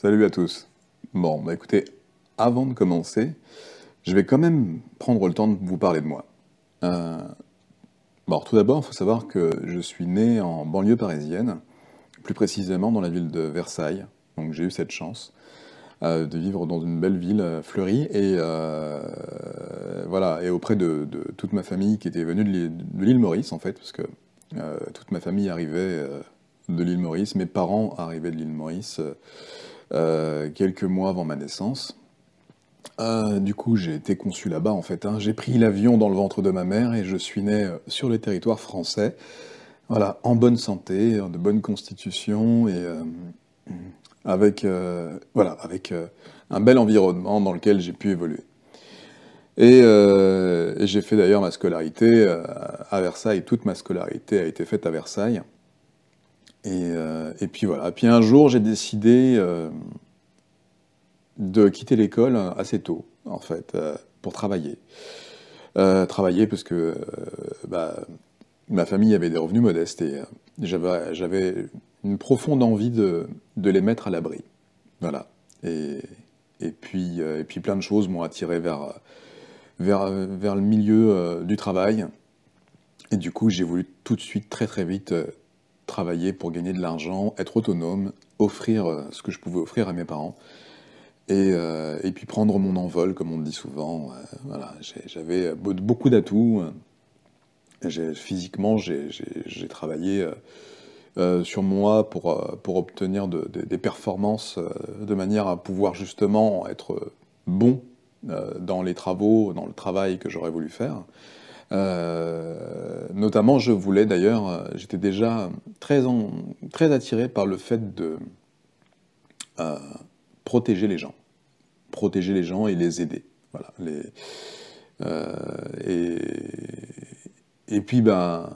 Salut à tous. Bon, bah écoutez, avant de commencer, je vais quand même prendre le temps de vous parler de moi. Euh, bon, alors, tout d'abord, il faut savoir que je suis né en banlieue parisienne, plus précisément dans la ville de Versailles. Donc j'ai eu cette chance de vivre dans une belle ville fleurie et voilà, et auprès de toute ma famille qui était venue de l'île Maurice en fait, parce que toute ma famille arrivait de l'île Maurice, mes parents arrivaient de l'île Maurice quelques mois avant ma naissance. Du coup, j'ai été conçu là-bas en fait, hein. J'ai pris l'avion dans le ventre de ma mère et je suis né sur le territoire français. Voilà, en bonne santé, de bonne constitution et avec un bel environnement dans lequel j'ai pu évoluer. Et j'ai fait d'ailleurs ma scolarité à Versailles. Toute ma scolarité a été faite à Versailles. Et puis voilà. Puis un jour, j'ai décidé de quitter l'école assez tôt, en fait, pour travailler. Travailler parce que bah, ma famille avait des revenus modestes et j'avais une profonde envie de les mettre à l'abri. Voilà. Et, et puis plein de choses m'ont attiré vers le milieu du travail. Et du coup, j'ai voulu tout de suite, très très vite, travailler pour gagner de l'argent, être autonome, offrir ce que je pouvais offrir à mes parents. Et puis prendre mon envol, comme on dit souvent. Voilà, j'avais beaucoup d'atouts. Physiquement, j'ai travaillé sur moi pour obtenir des performances de manière à pouvoir justement être bon dans les travaux, dans le travail que j'aurais voulu faire. Notamment, je voulais d'ailleurs, j'étais déjà très attiré par le fait de euh, protéger les gens. Protéger les gens et les aider. Voilà. Euh, et, et puis, ben,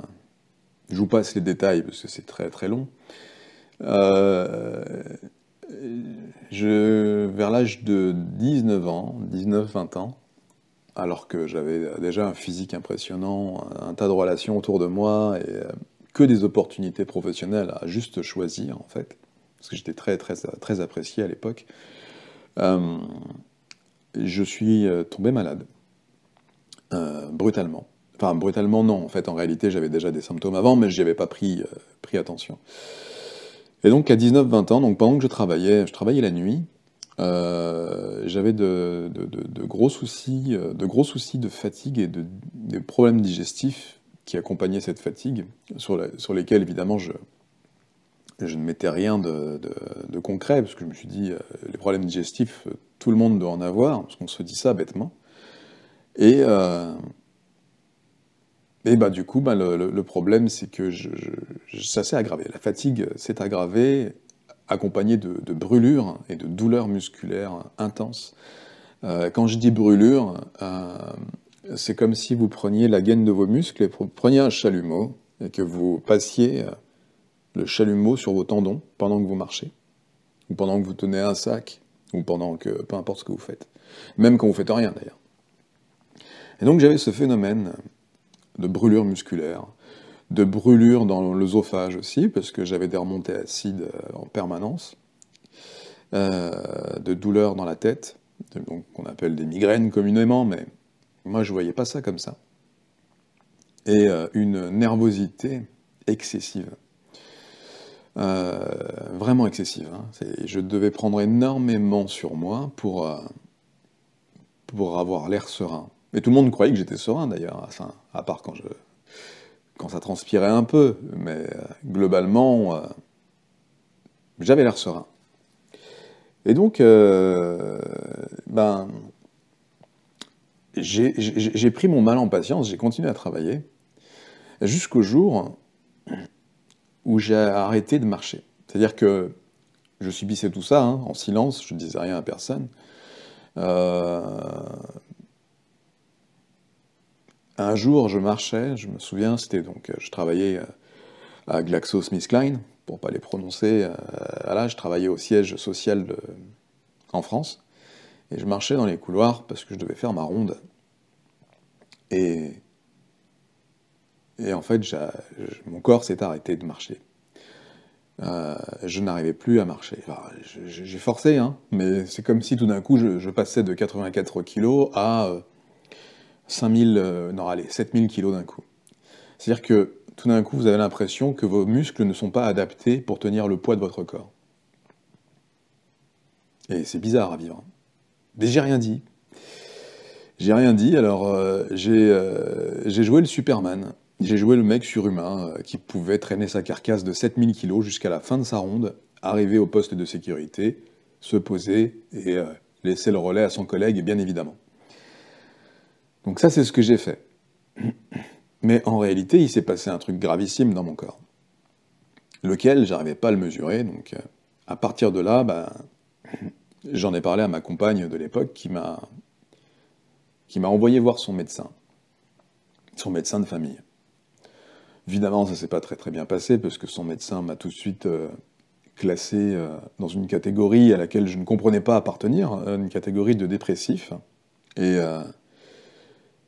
je vous passe les détails parce que c'est très très long. Euh, Vers l'âge de 19 ans, 19-20 ans, alors que j'avais déjà un physique impressionnant, un tas de relations autour de moi et que des opportunités professionnelles à juste choisir en fait, parce que j'étais très très très apprécié à l'époque. Euh, je suis tombé malade. Brutalement. Enfin, brutalement, non. En fait, en réalité, j'avais déjà des symptômes avant, mais j'y avais pas pris attention. Et donc, à 19-20 ans, donc pendant que je travaillais la nuit, j'avais de gros soucis de fatigue et des problèmes digestifs qui accompagnaient cette fatigue, sur lesquels, évidemment, je ne mettais rien de concret, parce que je me suis dit, les problèmes digestifs, tout le monde doit en avoir, parce qu'on se dit ça bêtement. Et, euh, Et bah du coup, bah, le problème, c'est que ça s'est aggravé. La fatigue s'est aggravée, accompagnée de brûlures et de douleurs musculaires intenses. Quand je dis brûlures, c'est comme si vous preniez la gaine de vos muscles et vous preniez un chalumeau et que vous passiez le chalumeau sur vos tendons pendant que vous marchez, ou pendant que vous tenez un sac, ou pendant que, peu importe ce que vous faites. Même quand vous faites rien d'ailleurs. Et donc j'avais ce phénomène de brûlure musculaire, de brûlure dans l'œsophage aussi, parce que j'avais des remontées acides en permanence, de douleurs dans la tête, donc qu'on appelle des migraines communément, mais moi je voyais pas ça comme ça, et une nervosité excessive, vraiment excessive, hein. Je devais prendre énormément sur moi pour avoir l'air serein. Et tout le monde croyait que j'étais serein d'ailleurs, enfin, à part quand ça transpirait un peu, mais globalement, j'avais l'air serein. Et donc, ben, j'ai pris mon mal en patience, j'ai continué à travailler, jusqu'au jour où j'ai arrêté de marcher. C'est-à-dire que je subissais tout ça, hein, en silence, je ne disais rien à personne. Euh, un jour, je marchais, je me souviens, c'était donc, je travaillais à GlaxoSmithKline, pour pas les prononcer. Là, je travaillais au siège social en France, et je marchais dans les couloirs parce que je devais faire ma ronde. Et, et en fait, mon corps s'est arrêté de marcher. Je n'arrivais plus à marcher. Enfin, j'ai forcé, hein, mais c'est comme si tout d'un coup je passais de 84 kilos à 5000, non allez, 7000 kilos d'un coup. C'est-à-dire que tout d'un coup vous avez l'impression que vos muscles ne sont pas adaptés pour tenir le poids de votre corps. Et c'est bizarre à vivre. Mais j'ai rien dit. J'ai rien dit, alors j'ai joué le Superman. J'ai joué le mec surhumain qui pouvait traîner sa carcasse de 7000 kilos jusqu'à la fin de sa ronde, arriver au poste de sécurité, se poser et laisser le relais à son collègue, bien évidemment. Donc ça, c'est ce que j'ai fait. Mais en réalité, il s'est passé un truc gravissime dans mon corps, lequel j'arrivais pas à le mesurer. Donc à partir de là, j'en ai parlé à ma compagne de l'époque qui m'a envoyé voir son médecin de famille. Évidemment, ça s'est pas très très bien passé, parce que son médecin m'a tout de suite classé dans une catégorie à laquelle je ne comprenais pas appartenir, une catégorie de dépressif. Et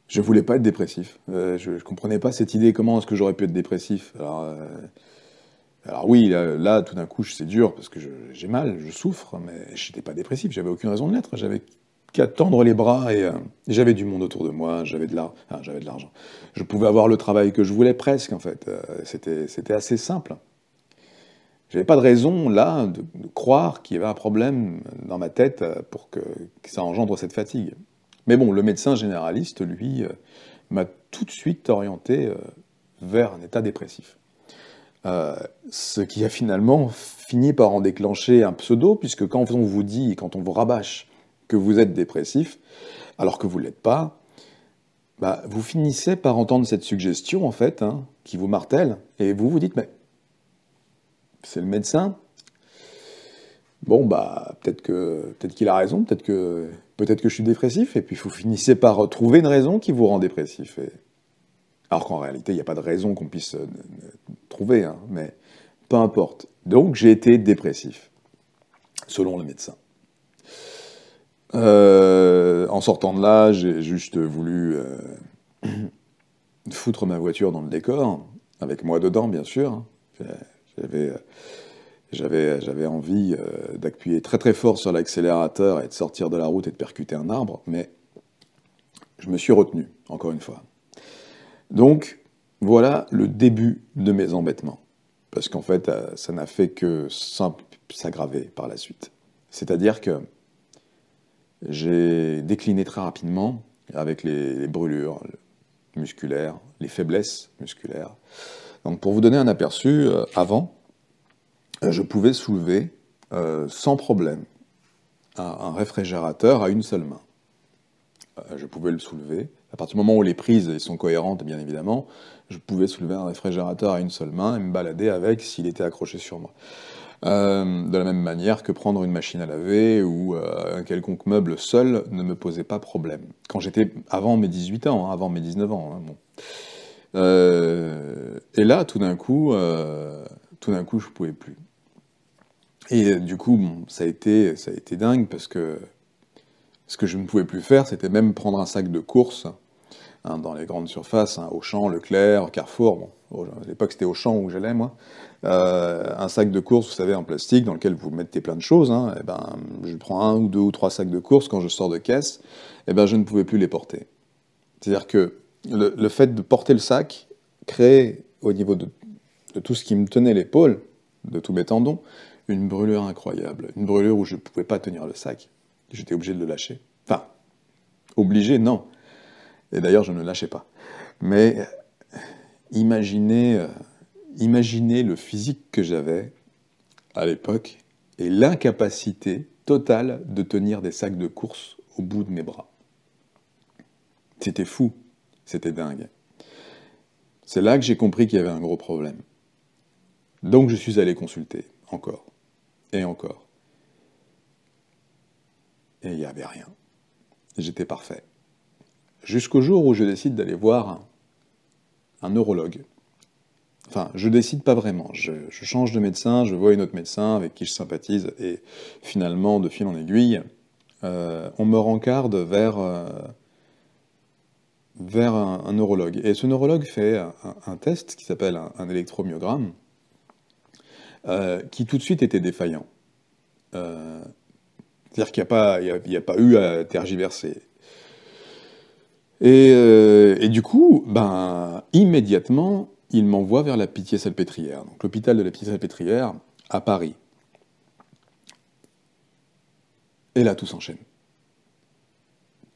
je voulais pas être dépressif. Je comprenais pas cette idée, comment est-ce que j'aurais pu être dépressif. Alors oui, là, tout d'un coup, c'est dur, parce que j'ai mal, je souffre, mais j'étais pas dépressif, j'avais aucune raison de l'être. J'avais qu'à tendre les bras et j'avais du monde autour de moi, j'avais de l'argent. Je pouvais avoir le travail que je voulais presque, en fait. C'était assez simple. J'avais pas de raison, là, de croire qu'il y avait un problème dans ma tête pour que ça engendre cette fatigue. Mais bon, le médecin généraliste, lui, m'a tout de suite orienté vers un état dépressif. Ce qui a finalement fini par en déclencher un pseudo, puisque quand on vous dit, quand on vous rabâche que vous êtes dépressif, alors que vous ne l'êtes pas, vous finissez par entendre cette suggestion, en fait, hein, qui vous martèle, et vous vous dites, mais c'est le médecin. Bon, peut-être qu'il a raison, peut-être que je suis dépressif, et puis vous finissez par trouver une raison qui vous rend dépressif. Alors qu'en réalité, il n'y a pas de raison qu'on puisse trouver, hein, mais peu importe. Donc j'ai été dépressif, selon le médecin. En sortant de là, j'ai juste voulu foutre ma voiture dans le décor, avec moi dedans, bien sûr. J'avais envie d'appuyer très très fort sur l'accélérateur et de sortir de la route et de percuter un arbre, mais je me suis retenu, encore une fois. Donc, voilà le début de mes embêtements. Parce qu'en fait, ça n'a fait que s'aggraver par la suite. C'est-à-dire que j'ai décliné très rapidement avec les brûlures musculaires, les faiblesses musculaires. Donc pour vous donner un aperçu, avant, je pouvais soulever sans problème un réfrigérateur à une seule main. Je pouvais le soulever. À partir du moment où les prises sont cohérentes, bien évidemment, je pouvais soulever un réfrigérateur à une seule main et me balader avec s'il était accroché sur moi. De la même manière que prendre une machine à laver ou un quelconque meuble seul ne me posait pas problème. Quand j'étais avant mes 18 ans, hein, avant mes 19 ans. Hein, bon. Et là, tout d'un coup, je pouvais plus. Et du coup, bon, ça a été dingue parce que ce que je ne pouvais plus faire, c'était même prendre un sac de course hein, dans les grandes surfaces, hein, Auchan, Leclerc, Carrefour. Bon, à l'époque, c'était Auchan où j'allais, moi. Un sac de course, vous savez, en plastique, dans lequel vous mettez plein de choses. Hein, et je prends 1 ou 2 ou 3 sacs de course quand je sors de caisse, et je ne pouvais plus les porter. C'est-à-dire que le fait de porter le sac créait, au niveau de tout ce qui me tenait l'épaule, de tous mes tendons, une brûlure incroyable. Une brûlure où je ne pouvais pas tenir le sac. J'étais obligé de le lâcher. Enfin, obligé, non. Et d'ailleurs, je ne le lâchais pas. Mais imaginez le physique que j'avais à l'époque et l'incapacité totale de tenir des sacs de course au bout de mes bras. C'était fou, c'était dingue. C'est là que j'ai compris qu'il y avait un gros problème. Donc je suis allé consulter, encore, et encore. Et il n'y avait rien. J'étais parfait. Jusqu'au jour où je décide d'aller voir un neurologue. Enfin, je décide pas vraiment. Je change de médecin, je vois une autre médecin avec qui je sympathise, et finalement, de fil en aiguille, on me rencarde vers un neurologue. Et ce neurologue fait un test qui s'appelle un électromyogramme, qui tout de suite était défaillant. Euh, C'est-à-dire qu'il n'y a pas eu à tergiverser. Et du coup, ben, immédiatement, il m'envoie vers la Pitié-Salpêtrière, donc l'hôpital de la Pitié-Salpêtrière à Paris. Et là, tout s'enchaîne.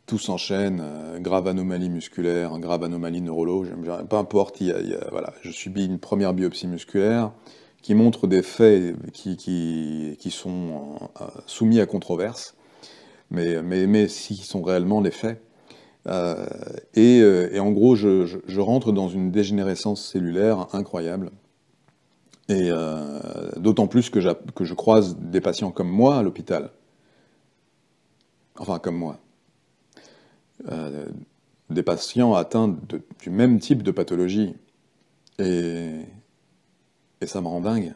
Tout s'enchaîne, grave anomalie musculaire, grave anomalie neurologique, peu importe, voilà, je subis une première biopsie musculaire qui montre des faits qui sont soumis à controverse, mais qui sont réellement les faits. Euh, et en gros, je rentre dans une dégénérescence cellulaire incroyable. Et d'autant plus que je croise des patients comme moi à l'hôpital. Enfin, comme moi. Euh, des patients atteints du même type de pathologie. Et, et ça me rend dingue.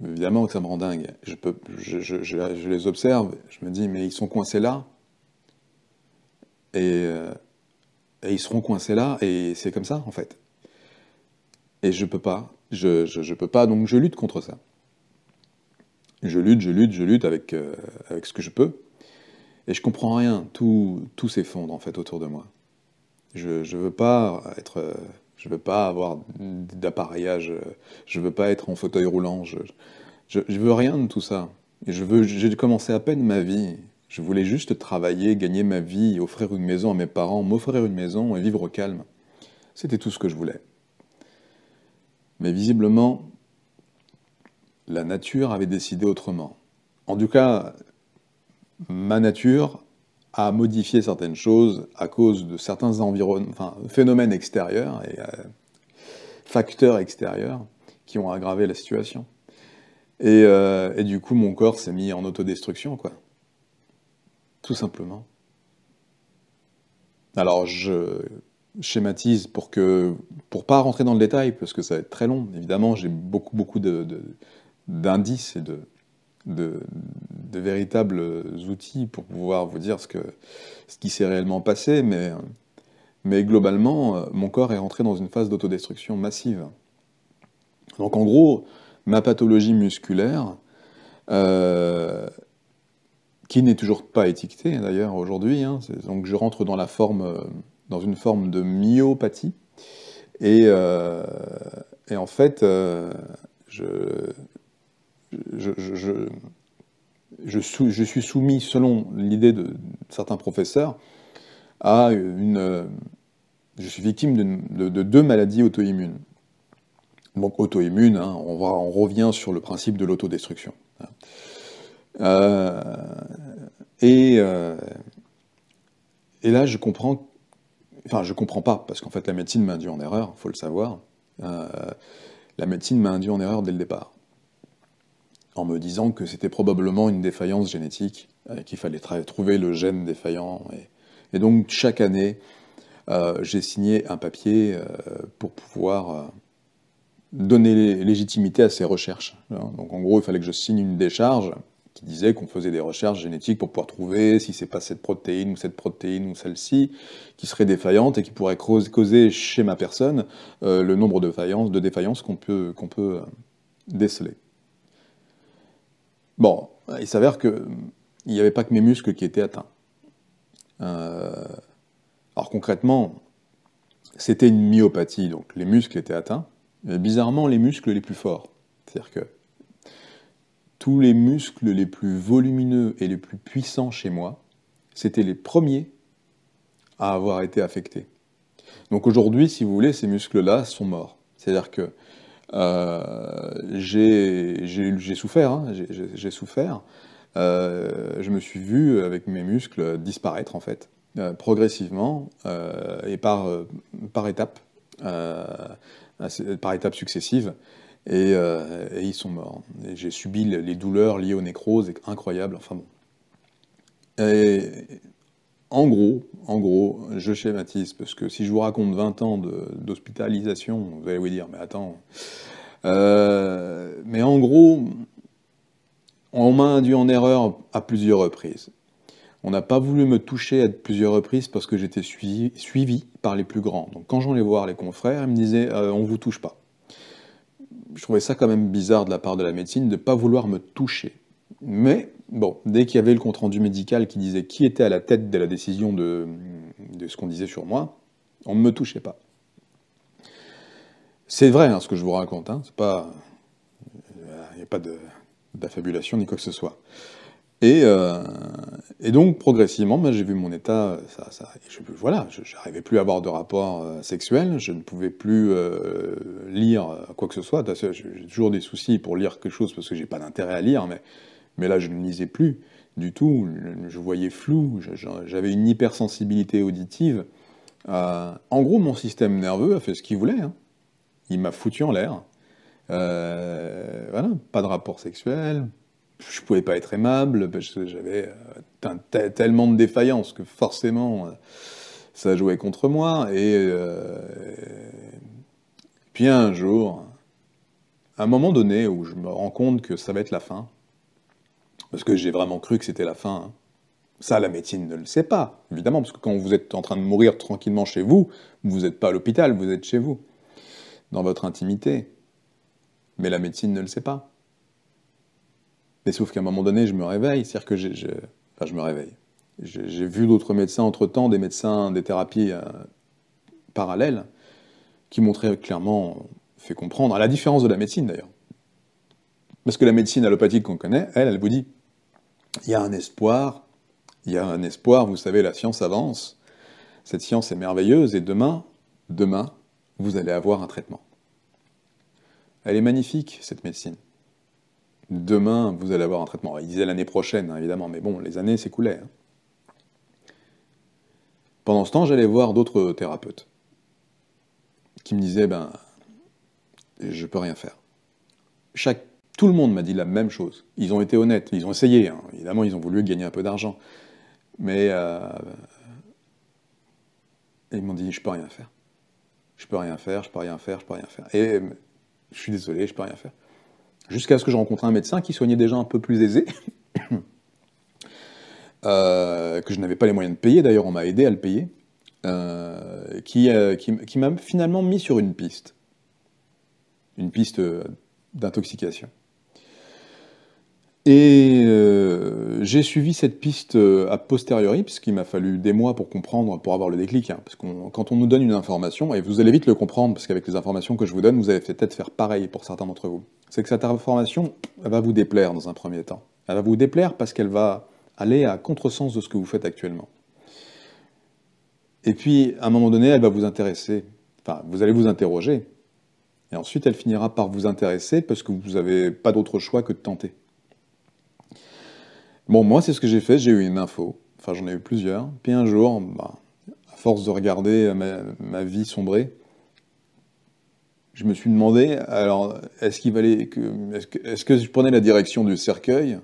Évidemment que ça me rend dingue. Je les observe, je me dis, mais ils sont coincés là. Et, euh, et ils seront coincés là, et c'est comme ça, en fait. Et je peux pas. Je peux pas, donc je lutte contre ça. Je lutte avec ce que je peux. Et je comprends rien. Tout s'effondre, en fait, autour de moi. Je veux pas être, je veux pas avoir d'appareillage, je veux pas être en fauteuil roulant, je veux rien de tout ça. Et j'ai commencé à peine ma vie. Je voulais juste travailler, gagner ma vie, offrir une maison à mes parents, m'offrir une maison et vivre au calme. C'était tout ce que je voulais. Mais visiblement, la nature avait décidé autrement. En tout cas, ma nature a modifié certaines choses à cause de certains enfin, phénomènes extérieurs et facteurs extérieurs qui ont aggravé la situation. Et du coup, mon corps s'est mis en autodestruction, quoi. Tout simplement. Alors, je schématise pour pas rentrer dans le détail, parce que ça va être très long. Évidemment, j'ai beaucoup d'indices et de, de véritables outils pour pouvoir vous dire ce qui s'est réellement passé, mais globalement, mon corps est rentré dans une phase d'autodestruction massive. Donc en gros, ma pathologie musculaire, euh, qui n'est toujours pas étiquetée d'ailleurs aujourd'hui, hein, donc je rentre dans une forme de myopathie, et, euh, et en fait, je, je, je, je- je suis soumis, selon l'idée de certains professeurs, à je suis victime de deux maladies auto-immunes. Donc auto-immune, hein, on revient sur le principe de l'autodestruction. Euh, et, euh, et là, je comprends pas, parce qu'en fait, la médecine m'a induit en erreur, faut le savoir. Euh, la médecine m'a induit en erreur dès le départ, en me disant que c'était probablement une défaillance génétique, qu'il fallait trouver le gène défaillant. Et donc, chaque année, j'ai signé un papier pour pouvoir donner légitimité à ces recherches. Donc en gros, il fallait que je signe une décharge qui disait qu'on faisait des recherches génétiques pour pouvoir trouver si c'est pas cette protéine ou celle-ci qui serait défaillante et qui pourrait causer chez ma personne le nombre de défaillances qu'on peut déceler. Bon, il s'avère que il n'y avait pas que mes muscles qui étaient atteints. Euh, alors concrètement, c'était une myopathie, donc les muscles étaient atteints, mais bizarrement les muscles les plus forts. C'est-à-dire que tous les muscles les plus volumineux et les plus puissants chez moi, c'était les premiers à avoir été affectés. Donc aujourd'hui, si vous voulez, ces muscles-là sont morts. C'est-à-dire que j'ai souffert, hein, j'ai souffert. Je me suis vu avec mes muscles disparaître en fait, progressivement et par étapes, euh, par étapes successives. Et ils sont morts. Et j'ai subi les douleurs liées aux nécroses, incroyables. Enfin bon. Et en gros, je schématise, parce que si je vous raconte 20 ans d'hospitalisation, vous allez vous dire, mais attends. Mais en gros, on m'a induit en erreur à plusieurs reprises. On n'a pas voulu me toucher à plusieurs reprises parce que j'étais suivi par les plus grands. Donc quand j'allais voir les confrères, ils me disaient on vous touche pas. je trouvais ça quand même bizarre de la part de la médecine de ne pas vouloir me toucher. Mais, bon, dès qu'il y avait le compte-rendu médical qui disait qui était à la tête de la décision de ce qu'on disait sur moi, on ne me touchait pas. C'est vrai, hein, ce que je vous raconte, hein, c'est pas... Il n'y a pas d'affabulation ni quoi que ce soit. Et, donc, progressivement, ben, j'ai vu mon état, voilà, j'arrivais plus à avoir de rapport sexuel, je ne pouvais plus lire quoi que ce soit. J'ai toujours des soucis pour lire quelque chose parce que j'ai pas d'intérêt à lire, mais là, je ne lisais plus du tout, je voyais flou, j'avais une hypersensibilité auditive. En gros, mon système nerveux a fait ce qu'il voulait, hein. Il m'a foutu en l'air. Voilà, pas de rapport sexuel, je pouvais pas être aimable, parce que j'avais tellement de défaillances que forcément ça jouait contre moi. Et puis un jour, à un moment donné où je me rends compte que ça va être la fin, parce que j'ai vraiment cru que c'était la fin, hein. Ça, la médecine ne le sait pas, évidemment, parce que quand vous êtes en train de mourir tranquillement chez vous, vous n'êtes pas à l'hôpital, vous êtes chez vous, dans votre intimité. Mais la médecine ne le sait pas. Mais sauf qu'à un moment donné, je me réveille, c'est-à-dire que enfin, je me réveille. J'ai vu d'autres médecins entre-temps, des médecins, des thérapies parallèles, qui m'ont très clairement fait comprendre, à la différence de la médecine d'ailleurs. Parce que la médecine allopathique qu'on connaît, elle vous dit, il y a un espoir, vous savez, la science avance, cette science est merveilleuse, et demain, vous allez avoir un traitement. Elle est magnifique, cette médecine. Demain, vous allez avoir un traitement. Il disait l'année prochaine, hein, évidemment, mais bon, les années s'écoulaient, hein. Pendant ce temps, j'allais voir d'autres thérapeutes qui me disaient, ben, je peux rien faire. Tout le monde m'a dit la même chose. Ils ont été honnêtes, ils ont essayé, hein. Évidemment, ils ont voulu gagner un peu d'argent. Mais ils m'ont dit, je peux rien faire. Je peux rien faire, je peux rien faire, je peux rien faire. Et je suis désolé, je peux rien faire. Jusqu'à ce que je rencontre un médecin qui soignait des gens un peu plus aisés, que je n'avais pas les moyens de payer, d'ailleurs on m'a aidé à le payer, qui m'a finalement mis sur une piste d'intoxication. Et j'ai suivi cette piste a posteriori, puisqu'il m'a fallu des mois pour comprendre, pour avoir le déclic, hein, parce que quand on nous donne une information, et vous allez vite le comprendre, parce qu'avec les informations que je vous donne, vous allez peut-être faire pareil pour certains d'entre vous, c'est que cette information, elle va vous déplaire dans un premier temps. Elle va vous déplaire parce qu'elle va aller à contresens de ce que vous faites actuellement. Et puis, à un moment donné, elle va vous intéresser. Enfin, vous allez vous interroger. Et ensuite, elle finira par vous intéresser parce que vous n'avez pas d'autre choix que de tenter. Bon, moi, c'est ce que j'ai fait. J'ai eu une info. Enfin, j'en ai eu plusieurs. Puis un jour, bah, à force de regarder ma vie sombrer, je me suis demandé, alors, est-ce que je prenais la direction du cercueil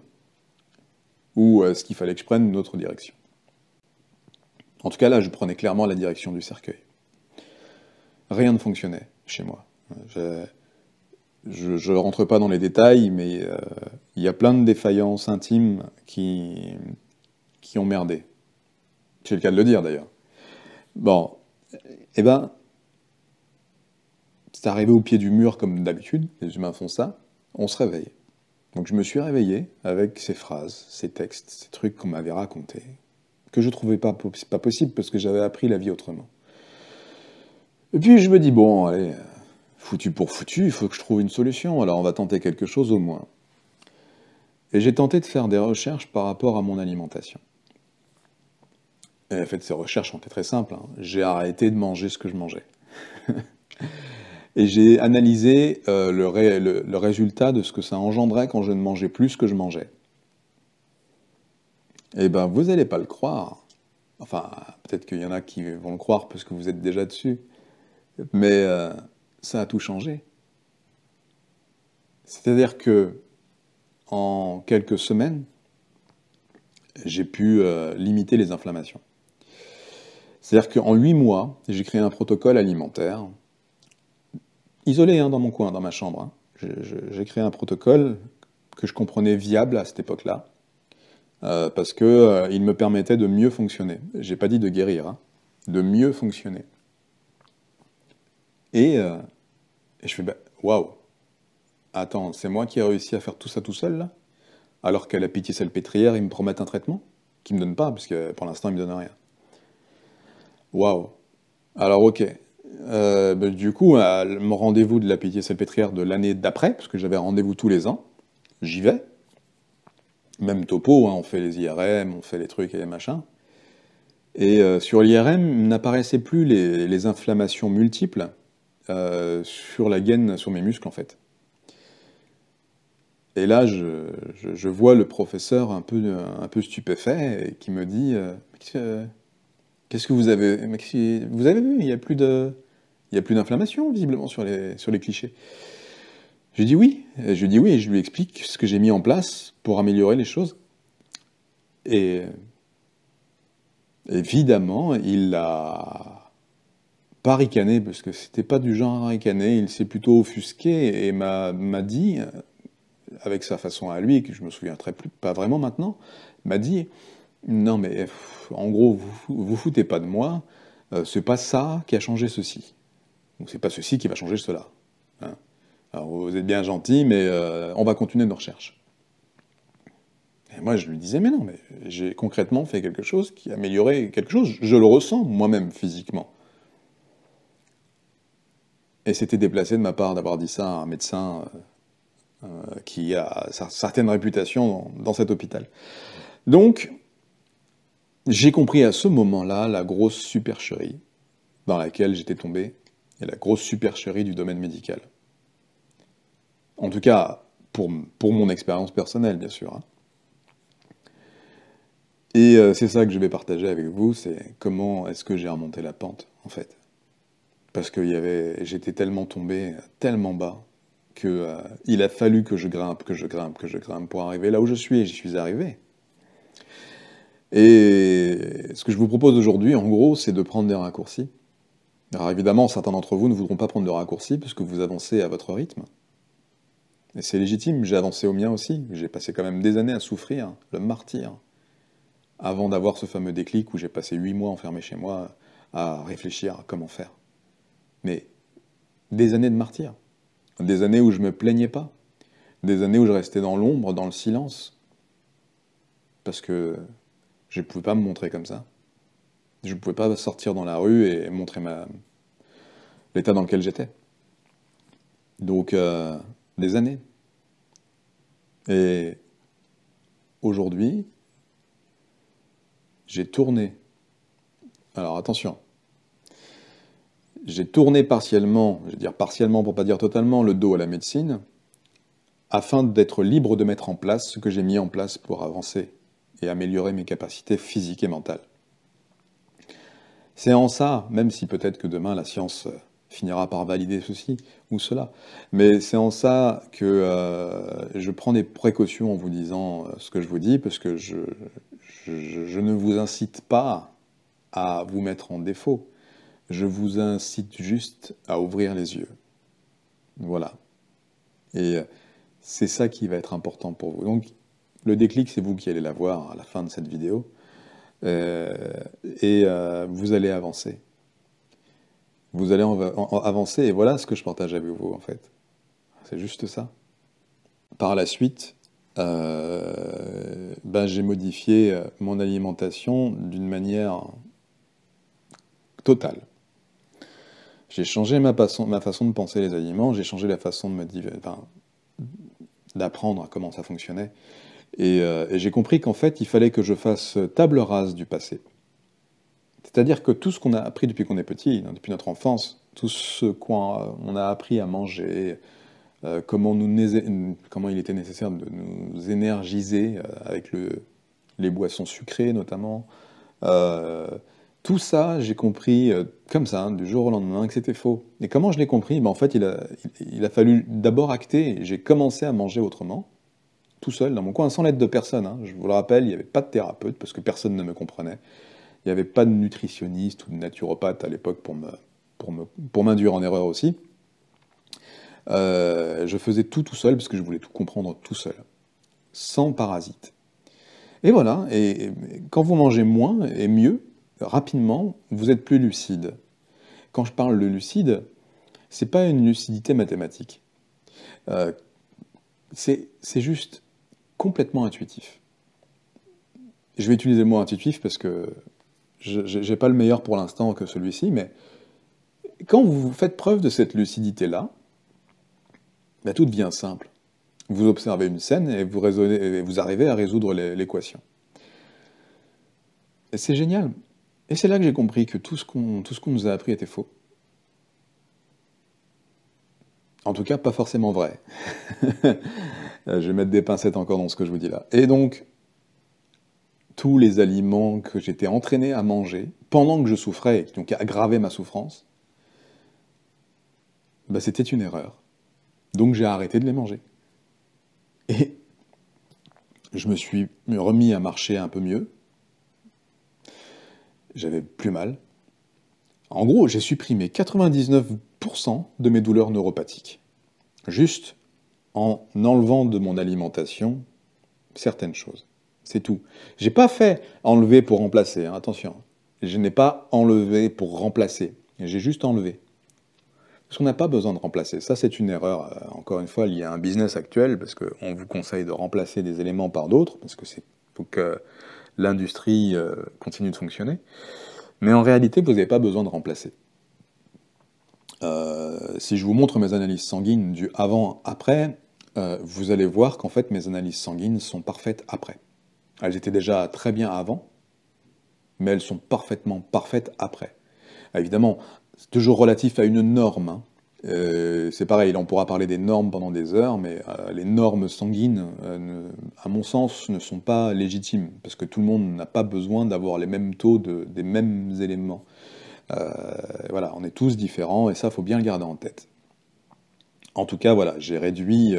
ou est-ce qu'il fallait que je prenne une autre direction? En tout cas, là, je prenais clairement la direction du cercueil. Rien ne fonctionnait chez moi. Je ne rentre pas dans les détails, mais il y a plein de défaillances intimes qui ont merdé. C'est le cas de le dire, d'ailleurs. Bon, eh ben, c'est arrivé au pied du mur comme d'habitude, les humains font ça, on se réveille. Donc je me suis réveillé avec ces phrases, ces textes, ces trucs qu'on m'avait racontés, que je trouvais pas possible parce que j'avais appris la vie autrement. Et puis je me dis, bon, allez, foutu pour foutu, il faut que je trouve une solution, alors on va tenter quelque chose au moins. Et j'ai tenté de faire des recherches par rapport à mon alimentation. Et en fait, ces recherches ont été très simples, hein. J'ai arrêté de manger ce que je mangeais. Et j'ai analysé le résultat de ce que ça engendrait quand je ne mangeais plus ce que je mangeais. Eh ben, vous n'allez pas le croire. Enfin, peut-être qu'il y en a qui vont le croire parce que vous êtes déjà dessus. Mais ça a tout changé. C'est-à-dire que en quelques semaines, j'ai pu limiter les inflammations. C'est-à-dire qu'en 8 mois, j'ai créé un protocole alimentaire, isolé hein, dans mon coin, dans ma chambre, hein. J'ai créé un protocole que je comprenais viable à cette époque-là, parce que il me permettait de mieux fonctionner. J'ai pas dit de guérir, hein, de mieux fonctionner. Et je fais, bah, waouh, Attends, c'est moi qui ai réussi à faire tout ça tout seul, là? Alors qu'à la Pitié-Salpêtrière, ils me promettent un traitement? Qu'ils me donnent pas, parce que pour l'instant, ils me donnent rien. Waouh. Alors, ok. Bah, du coup, à mon rendez-vous de la Pitié-Salpêtrière de l'année d'après, parce que j'avais rendez-vous tous les ans, j'y vais. Même topo, hein, on fait les IRM, on fait les trucs et les machins. Et sur l'IRM, n'apparaissaient plus les inflammations multiples sur la gaine, sur mes muscles, en fait. Et là, je vois le professeur un peu stupéfait et qui me dit qu'est-ce que vous avez, vous avez vu, il y a plus d'inflammation visiblement sur les clichés. Je lui dis oui, et je lui dis oui, et je lui explique ce que j'ai mis en place pour améliorer les choses. Et évidemment, il a pas ricané, parce que c'était pas du genre à ricaner, il s'est plutôt offusqué et m'a dit, avec sa façon à lui, que je me souviens pas vraiment maintenant, m'a dit non mais en gros, vous foutez pas de moi, c'est pas ça qui a changé ceci. Donc c'est pas ceci qui va changer cela. Hein. Alors vous êtes bien gentil, mais on va continuer nos recherches. Et moi je lui disais mais non, mais j'ai concrètement fait quelque chose qui a amélioré quelque chose, je le ressens moi-même physiquement. Et c'était déplacé de ma part d'avoir dit ça à un médecin qui a certaines réputations dans cet hôpital. Donc, j'ai compris à ce moment-là la grosse supercherie dans laquelle j'étais tombé, et la grosse supercherie du domaine médical. En tout cas, pour mon expérience personnelle, bien sûr. Hein. Et c'est ça que je vais partager avec vous, c'est comment est-ce que j'ai remonté la pente, en fait. Parce que j'étais tellement tombé, tellement bas, que il a fallu que je grimpe, que je grimpe, que je grimpe pour arriver là où je suis, et j'y suis arrivé. Et ce que je vous propose aujourd'hui, en gros, c'est de prendre des raccourcis. Alors évidemment, certains d'entre vous ne voudront pas prendre de raccourcis, puisque vous avancez à votre rythme. Et c'est légitime, j'ai avancé au mien aussi. J'ai passé quand même des années à souffrir, le martyr, avant d'avoir ce fameux déclic où j'ai passé 8 mois enfermé chez moi à réfléchir à comment faire. Mais des années de martyr. Des années où je me plaignais pas. Des années où je restais dans l'ombre, dans le silence. Parce que je ne pouvais pas me montrer comme ça. Je ne pouvais pas sortir dans la rue et montrer l'état dans lequel j'étais. Donc, des années. Et aujourd'hui, j'ai tourné. Alors attention, j'ai tourné partiellement, je vais dire partiellement pour pas dire totalement, le dos à la médecine, afin d'être libre de mettre en place ce que j'ai mis en place pour avancer et améliorer mes capacités physiques et mentales. C'est en ça, même si peut-être que demain la science finira par valider ceci ou cela, mais c'est en ça que je prends des précautions en vous disant ce que je vous dis, parce que je ne vous incite pas à vous mettre en défaut, je vous incite juste à ouvrir les yeux. Voilà. Et c'est ça qui va être important pour vous. Donc, le déclic, c'est vous qui allez l'avoir à la fin de cette vidéo. Et vous allez avancer. Vous allez avancer, et voilà ce que je partage avec vous, en fait. C'est juste ça. Par la suite, j'ai modifié mon alimentation d'une manière totale. J'ai changé ma façon de penser les aliments, j'ai changé la façon d'apprendre comment ça fonctionnait. Et j'ai compris qu'en fait, il fallait que je fasse table rase du passé. C'est-à-dire que tout ce qu'on a appris depuis qu'on est petit, depuis notre enfance, tout ce qu'on a appris à manger, comment il était nécessaire de nous énergiser avec les boissons sucrées notamment, tout ça, j'ai compris comme ça, hein, du jour au lendemain, que c'était faux. Et comment je l'ai compris? En fait, il a fallu d'abord acter. J'ai commencé à manger autrement, tout seul, dans mon coin, sans l'aide de personne. Hein. Je vous le rappelle, il n'y avait pas de thérapeute, parce que personne ne me comprenait. Il n'y avait pas de nutritionniste ou de naturopathe à l'époque pour m'induire en erreur aussi. Je faisais tout seul, parce que je voulais tout comprendre tout seul, sans parasite. Et voilà, et quand vous mangez moins et mieux, rapidement, vous êtes plus lucide. Quand je parle de lucide, c'est pas une lucidité mathématique. C'est juste complètement intuitif. Je vais utiliser le mot intuitif parce que je n'ai pas le meilleur pour l'instant que celui-ci, mais quand vous faites preuve de cette lucidité-là, ben, tout devient simple. Vous observez une scène et vous arrivez à résoudre l'équation. Et c'est génial. Et c'est là que j'ai compris que tout ce qu'on nous a appris était faux. En tout cas, pas forcément vrai. Je vais mettre des pincettes encore dans ce que je vous dis là. Et donc, tous les aliments que j'étais entraîné à manger, pendant que je souffrais, et qui donc aggravaient ma souffrance, bah, c'était une erreur. Donc j'ai arrêté de les manger. Et je me suis remis à marcher un peu mieux. J'avais plus mal. En gros, j'ai supprimé 99% de mes douleurs neuropathiques. Juste en enlevant de mon alimentation certaines choses. C'est tout. J'ai pas fait enlever pour remplacer, hein, attention. Je n'ai pas enlevé pour remplacer. J'ai juste enlevé. Parce qu'on n'a pas besoin de remplacer. Ça, c'est une erreur, encore une fois, liée à un business actuel, parce qu'on vous conseille de remplacer des éléments par d'autres, parce que c'est faut que l'industrie continue de fonctionner. Mais en réalité, vous n'avez pas besoin de remplacer. Si je vous montre mes analyses sanguines du avant-après, vous allez voir qu'en fait, mes analyses sanguines sont parfaites après. Elles étaient déjà très bien avant, mais elles sont parfaitement parfaites après. Évidemment, c'est toujours relatif à une norme. Hein. C'est pareil, là on pourra parler des normes pendant des heures, mais les normes sanguines, à mon sens, ne sont pas légitimes, parce que tout le monde n'a pas besoin d'avoir les mêmes taux des mêmes éléments. Voilà, on est tous différents, et ça, il faut bien le garder en tête. En tout cas, voilà, j'ai réduit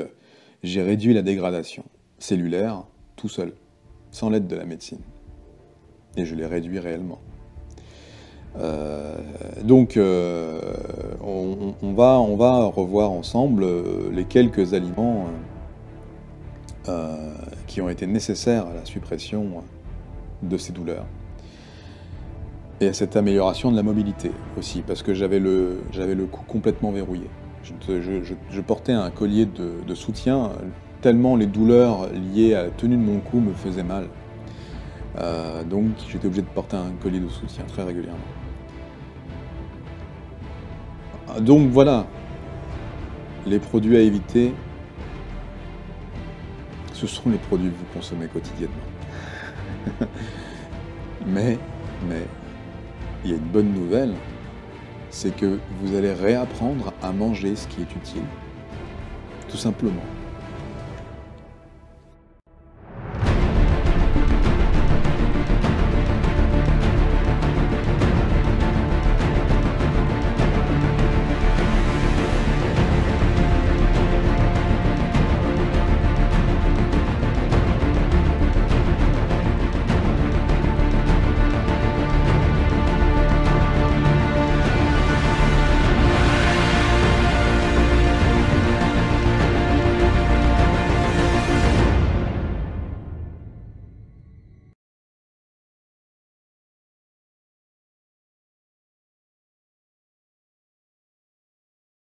la dégradation cellulaire tout seul, sans l'aide de la médecine. Et je l'ai réduit réellement. Donc, on va revoir ensemble les quelques aliments qui ont été nécessaires à la suppression de ces douleurs. Et à cette amélioration de la mobilité aussi, parce que j'avais le cou complètement verrouillé. Je portais un collier de soutien, tellement les douleurs liées à la tenue de mon cou me faisaient mal. Donc j'étais obligé de porter un collier de soutien très régulièrement. Donc voilà, les produits à éviter, ce sont les produits que vous consommez quotidiennement. mais, il y a une bonne nouvelle, c'est que vous allez réapprendre à manger ce qui est utile. Tout simplement.